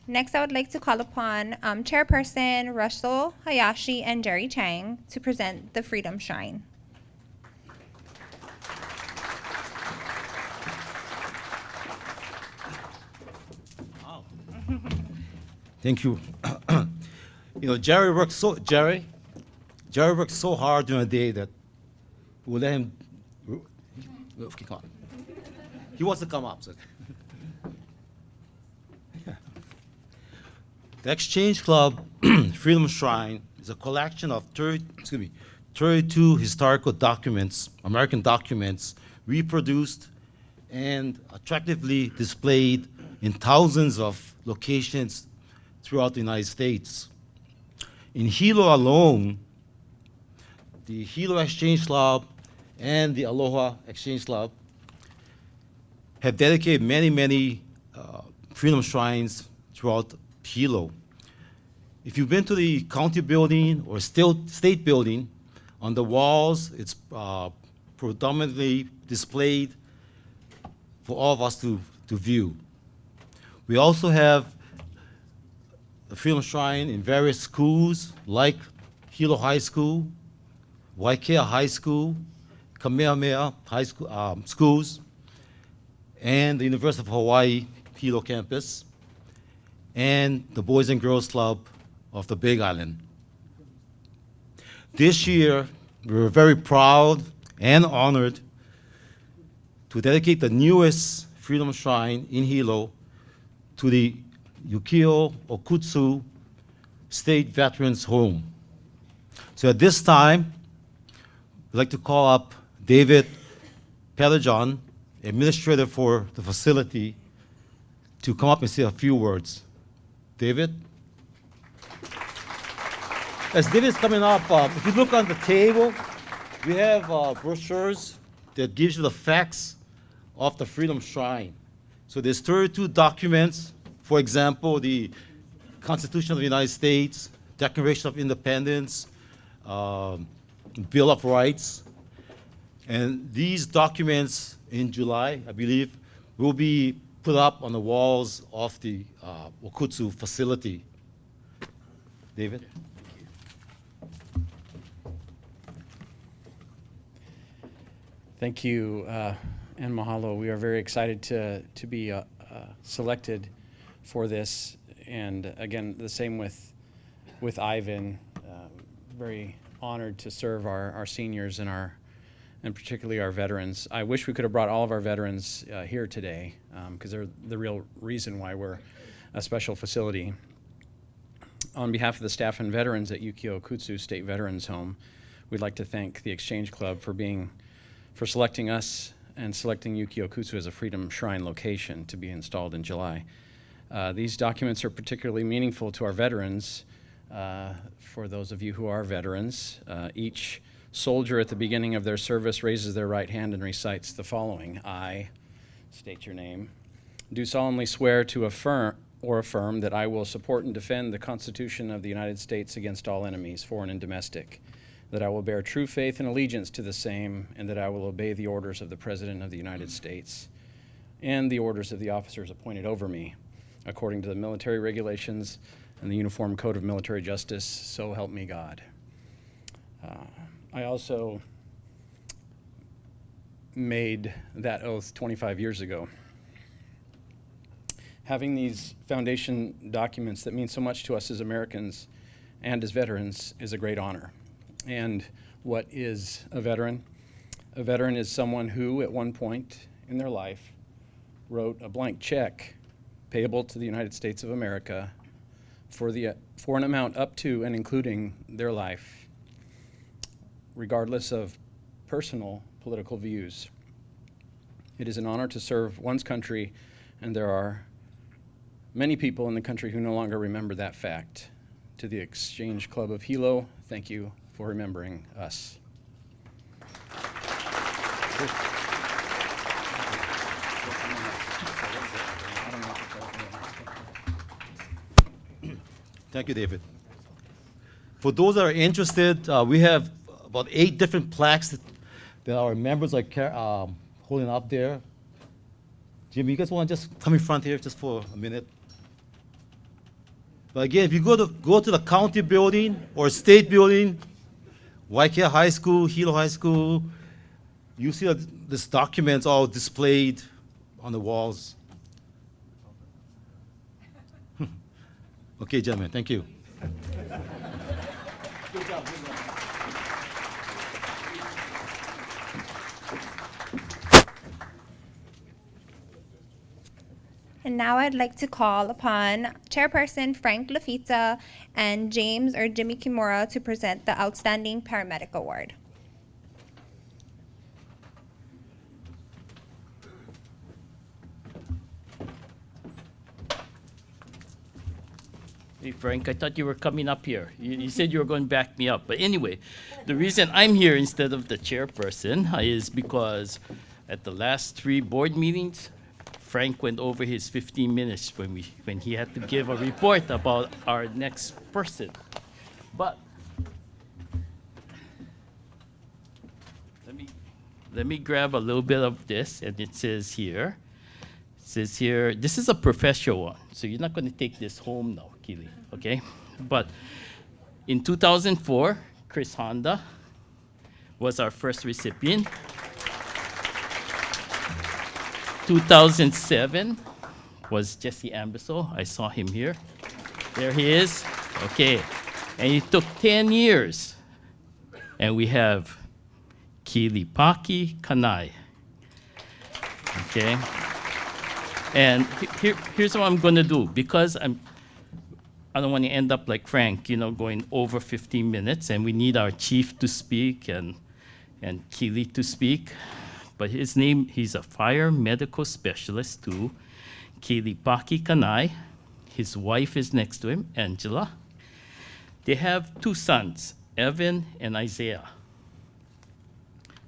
Next, I would like to call upon Chairperson Russell Hayashi and Jerry Chang to present the Freedom Shrine. Thank you. Jerry worked so hard during the day that we'll let him. Okay, come on. He wants to come up. So. The Exchange Club Freedom Shrine is a collection of 32 historical documents, American documents, reproduced and attractively displayed in thousands of locations throughout the United States. In Hilo alone, the Hilo Exchange Club and the Aloha Exchange Club have dedicated many freedom shrines throughout Hilo. If you've been to the county building or state building, on the walls, it's predominantly displayed for all of us to view. We also have the Freedom Shrine in various schools, like Hilo High School, Waikea High School, Kamehameha High School, schools, and the University of Hawaii Hilo campus, and the Boys and Girls Club of the Big Island. This year, we were very proud and honored to dedicate the newest Freedom Shrine in Hilo to the Yukio Okutsu State Veterans Home. So at this time, I'd like to call up David Pelajon, administrator for the facility, to come up and say a few words. David? As David's coming up, if you look on the table, we have brochures that gives you the facts of the Freedom Shrine. So there's 32 documents, for example, the Constitution of the United States, Declaration of Independence, Bill of Rights. And these documents in July, I believe, will be put up on the walls of the Okutsu facility. David? Thank you, and mahalo. We are very excited to be selected for this, and again, the same with Ivan. Very honored to serve our seniors and particularly our veterans. I wish we could have brought all of our veterans here today, because they're the real reason why we're a special facility. On behalf of the staff and veterans at Yukio Okutsu State Veterans Home, we'd like to thank the Exchange Club for selecting us and selecting Yukio Okutsu as a Freedom Shrine location to be installed in July. These documents are particularly meaningful to our veterans. For those of you who are veterans, each soldier at the beginning of their service raises their right hand and recites the following. I, state your name, do solemnly swear to affirm that I will support and defend the Constitution of the United States against all enemies, foreign and domestic, that I will bear true faith and allegiance to the same, and that I will obey the orders of the President of the United States and the orders of the officers appointed over me, according to the military regulations and the Uniform Code of Military Justice, so help me God. I also made that oath 25 years ago. Having these foundation documents that mean so much to us as Americans and as veterans is a great honor. And what is a veteran? A veteran is someone who, at one point in their life, wrote a blank check payable to the United States of America for an amount up to and including their life, regardless of personal political views. It is an honor to serve one's country, and there are many people in the country who no longer remember that fact. To the Exchange Club of Hilo, thank you for remembering us. Thank you, David. For those that are interested, we have about 8 different plaques that our members are holding up there. Jimmy, you guys want to just come in front here just for a minute? But again, if you go to the county building or state building, Waikea High School, Hilo High School, you see these documents all displayed on the walls. Okay, gentlemen, thank you. Good job. And now I'd like to call upon Chairperson Frank Lafita and James or Jimmy Kimura to present the Outstanding Paramedic Award. Hey, Frank, I thought you were coming up here. You said you were going to back me up. But anyway, the reason I'm here instead of the chairperson is because at the last 3 board meetings, Frank went over his 15 minutes when he had to give a report about our next person. But let me grab a little bit of this, and it says here, this is a professional one, so you're not going to take this home now, Keely, okay? But in 2004, Chris Honda was our first recipient. 2007 was Jesse Ambiso. I saw him here. There he is. Okay. And it took 10 years. And we have Kilipaki Kanai. Okay. And here's what I'm going to do. Because I don't want to end up like Frank, going over 15 minutes. And we need our chief to speak and Kili to speak. But he's a fire medical specialist too. Kilipaki Kanai. His wife is next to him, Angela. They have 2 sons, Evan and Isaiah.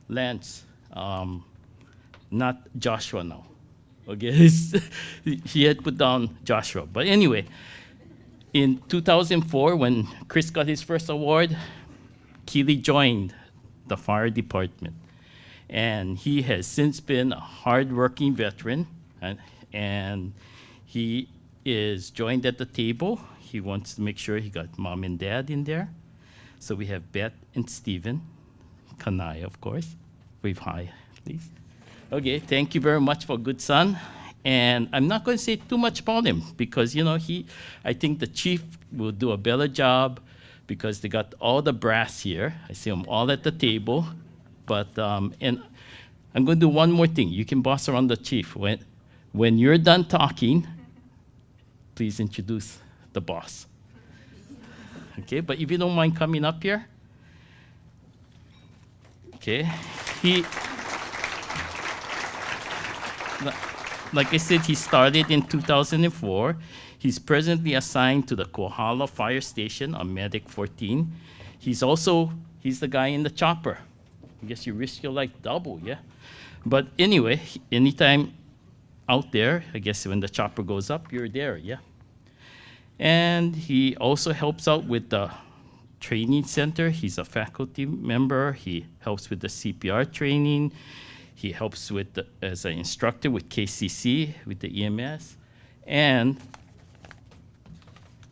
Lance, not Joshua now. Okay, he had put down Joshua. But anyway, in 2004, when Chris got his first award, Kili joined the fire department. And he has since been a hardworking veteran, and he is joined at the table. He wants to make sure he got mom and dad in there. So we have Beth and Stephen, Kanai, of course. Wave hi, please. Okay, thank you very much for good son. And I'm not going to say too much about him because, I think the chief will do a better job because they got all the brass here. I see them all at the table. But, and I'm going to do one more thing. You can boss around the chief. When you're done talking, please introduce the boss. Okay, but if you don't mind coming up here. Okay, like I said, he started in 2004. He's presently assigned to the Kohala Fire Station on Medic 14. He's the guy in the chopper. I guess you risk your life double, yeah? But anyway, anytime out there, I guess when the chopper goes up, you're there, yeah? And he also helps out with the training center. He's a faculty member. He helps with the CPR training. He helps as an instructor with KCC, with the EMS. And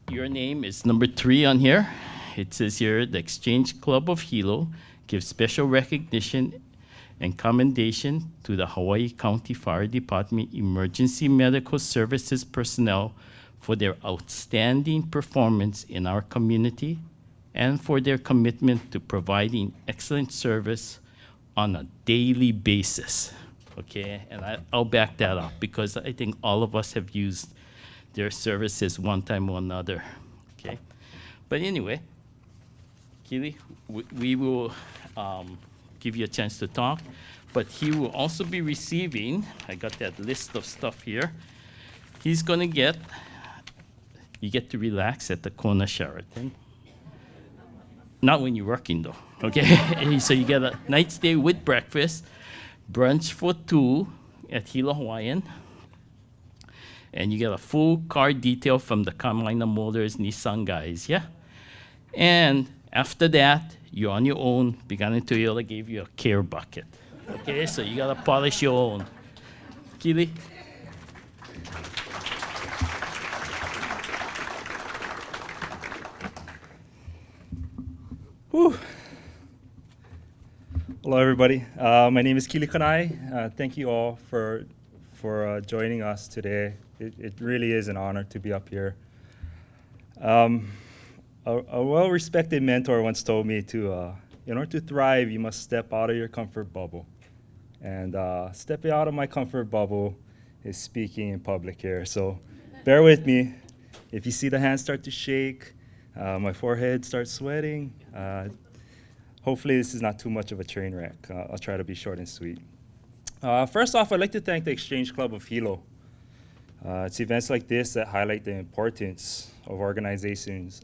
your name is number 3 on here. It says here, the Exchange Club of Hilo gives special recognition and commendation to the Hawaii County Fire Department Emergency Medical Services personnel for their outstanding performance in our community and for their commitment to providing excellent service on a daily basis. Okay, and I'll back that up because I think all of us have used their services one time or another. Okay, but anyway, Keely, we will give you a chance to talk, but he will also be receiving, I got that list of stuff here. He's gonna you get to relax at the Kona Sheraton. Not when you're working though, okay? So you get a night stay with breakfast, brunch for 2 at Hilo Hawaiian, and you get a full car detail from the Carolina Motors Nissan guys, yeah? And after that, you're on your own. Bigani Toyota gave you a care bucket, okay? So you gotta polish your own. Keely? Whew. Hello, everybody. My name is Kili Kanai. Thank you all for joining us today. It really is an honor to be up here. A well-respected mentor once told me in order to thrive, you must step out of your comfort bubble. And stepping out of my comfort bubble is speaking in public here. So bear with me. If you see the hands start to shake, my forehead starts sweating, hopefully this is not too much of a train wreck. I'll try to be short and sweet. First off, I'd like to thank the Exchange Club of Hilo. It's events like this that highlight the importance of organizations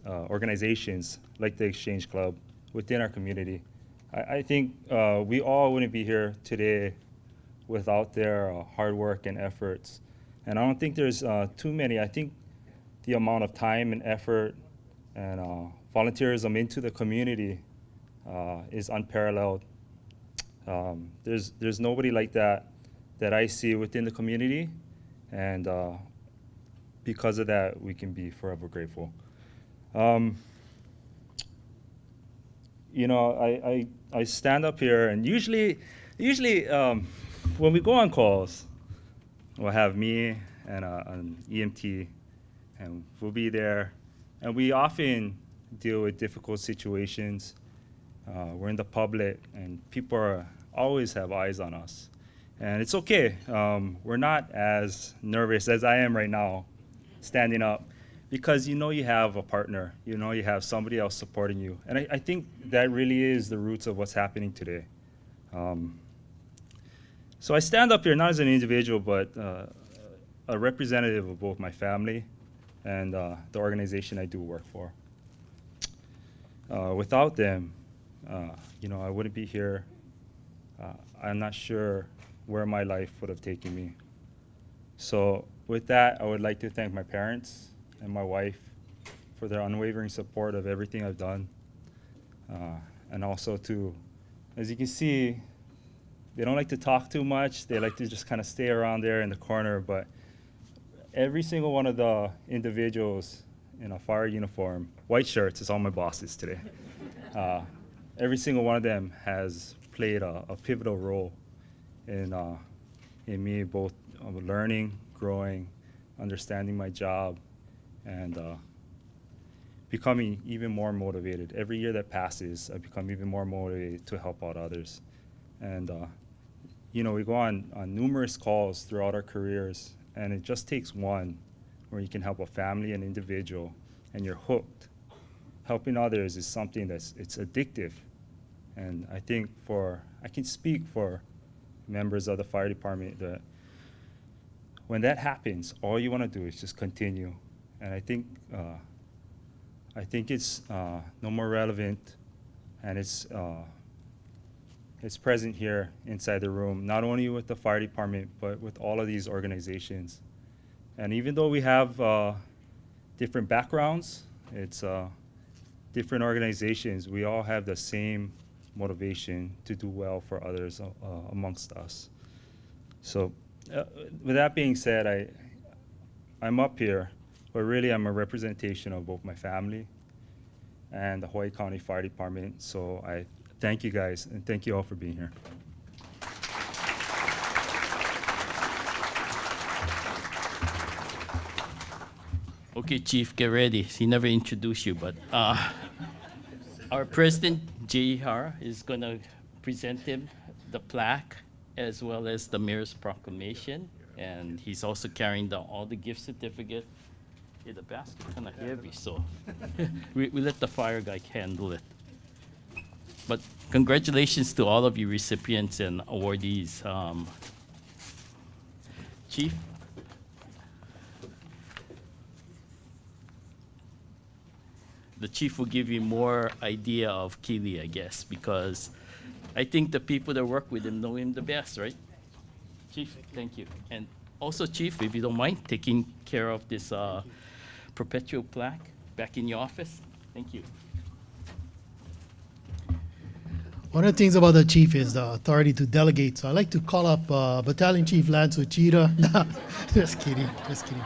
like the Exchange Club within our community. I think we all wouldn't be here today without their hard work and efforts. And I don't think there's too many. I think the amount of time and effort and volunteerism into the community is unparalleled. There's nobody like that I see within the community, and because of that, we can be forever grateful. You know, I stand up here, and usually when we go on calls, we'll have me and an EMT, and we'll be there, and we often deal with difficult situations. We're in the public, and people always have eyes on us. And it's okay. We're not as nervous as I am right now, standing up, because you know you have a partner. You know you have somebody else supporting you. And I think that really is the roots of what's happening today. So I stand up here not as an individual, but a representative of both my family and the organization I do work for. Without them, you know, I wouldn't be here. I'm not sure where my life would have taken me. So with that, I would like to thank my parents and my wife for their unwavering support of everything I've done. And also to, as you can see, they don't like to talk too much. They like to just kind of stay around there in the corner, but every single one of the individuals in a fire uniform, white shirts, is all my bosses today. Every single one of them has played a pivotal role in me both learning, growing, understanding my job, and becoming even more motivated. Every year that passes, I become even more motivated to help out others. And you know, we go on numerous calls throughout our careers, and it just takes one where you can help a family, an individual, and you're hooked. Helping others is something it's addictive. And I think I can speak for members of the fire department that when that happens, all you want to do is just continue. And I think it's no more relevant, and it's present here inside the room, not only with the fire department, but with all of these organizations. And even though we have different backgrounds, it's different organizations, we all have the same motivation to do well for others amongst us. So with that being said, I'm up here, but really I'm a representation of both my family and the Hawaii County Fire Department. So I thank you guys, and thank you all for being here. Okay, Chief, get ready. He never introduced you, but our President Jay Hara is going to present him the plaque as well as the mayor's proclamation. And he's also carrying down all the gift certificate. Yeah, the basket kind of heavy, so we let the fire guy handle it. But congratulations to all of you recipients and awardees. Chief? The chief will give you more idea of Keely, I guess, because I think the people that work with him know him the best, right? Chief, thank you. And also, Chief, if you don't mind, taking care of this perpetual plaque back in your office. Thank you. One of the things about the chief is the authority to delegate. So I like to call up Battalion Chief Lance Uchida. No, just kidding, just kidding.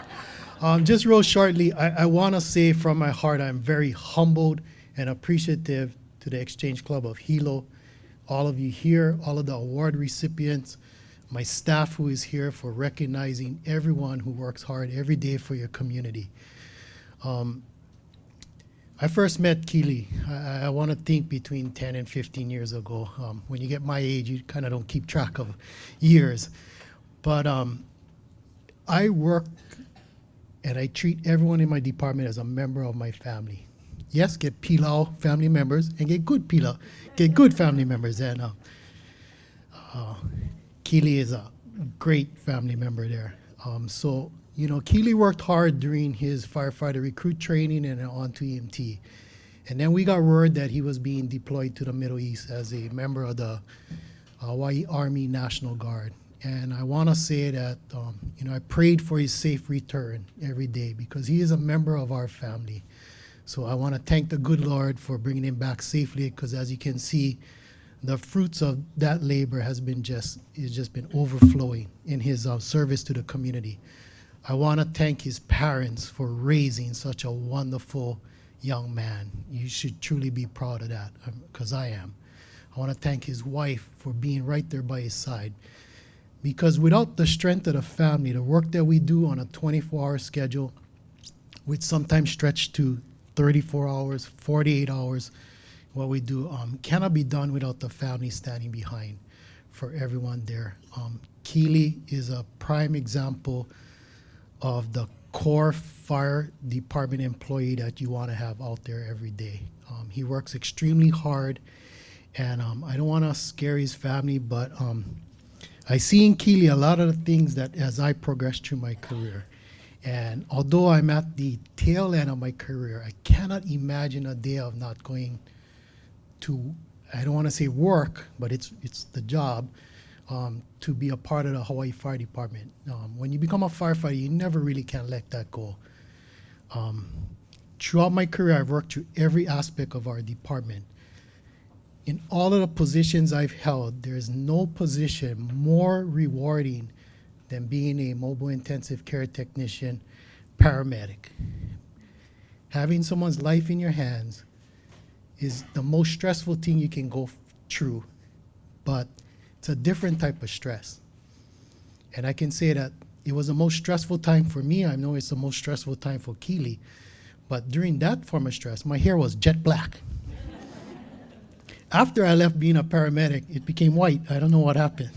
Just real shortly, I want to say from my heart, I'm very humbled and appreciative to the Exchange Club of Hilo, all of you here, all of the award recipients, my staff who is here for recognizing everyone who works hard every day for your community. I first met Keely, I want to think between 10 and 15 years ago. When you get my age, you kind of don't keep track of years. But I work and I treat everyone in my department as a member of my family. Yes, get Pilau family members and get good Pilau, get good family members. And Keely is a great family member there. So, you know, Keely worked hard during his firefighter recruit training and on to EMT. And then we got word that he was being deployed to the Middle East as a member of the Hawaii Army National Guard. And I want to say that, you know, I prayed for his safe return every day because he is a member of our family. So I want to thank the good Lord for bringing him back safely because as you can see, the fruits of that labor has been just been overflowing in his service to the community. I want to thank his parents for raising such a wonderful young man. You should truly be proud of that because I am. I want to thank his wife for being right there by his side. Because without the strength of the family, the work that we do on a 24-hour schedule, which sometimes stretch to 34 hours, 48 hours, what we do cannot be done without the family standing behind for everyone there. Keely is a prime example of the core fire department employee that you want to have out there every day. He works extremely hard, and I don't want to scare his family, but I see in Keely a lot of the things that as I progress through my career. And although I'm at the tail end of my career, I cannot imagine a day of not going to, I don't want to say work, but it's the job, to be a part of the Hawaii Fire Department. When you become a firefighter, you never really can let that go. Throughout my career, I've worked through every aspect of our department. In all of the positions I've held, there is no position more rewarding than being a mobile intensive care technician, paramedic. Having someone's life in your hands is the most stressful thing you can go through, but it's a different type of stress. And I can say that it was the most stressful time for me. I know it's the most stressful time for Keely, but during that form of stress, my hair was jet black. After I left being a paramedic, it became white. I don't know what happened.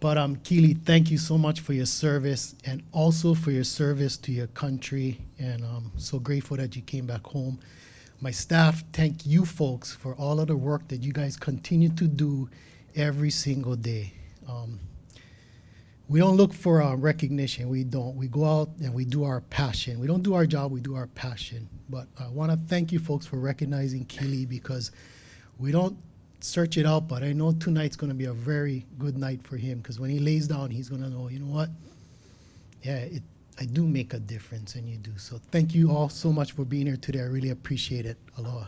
But Keely, thank you so much for your service and also for your service to your country. And I'm so grateful that you came back home. My staff, thank you folks for all of the work that you guys continue to do every single day. We don't look for recognition. We don't. We go out and we do our passion. We don't do our job, we do our passion. But I want to thank you folks for recognizing Keely because we don't search it out, but I know tonight's going to be a very good night for him because when he lays down, he's going to know, you know what? Yeah, I do make a difference, and you do. So thank you all so much for being here today. I really appreciate it. Aloha.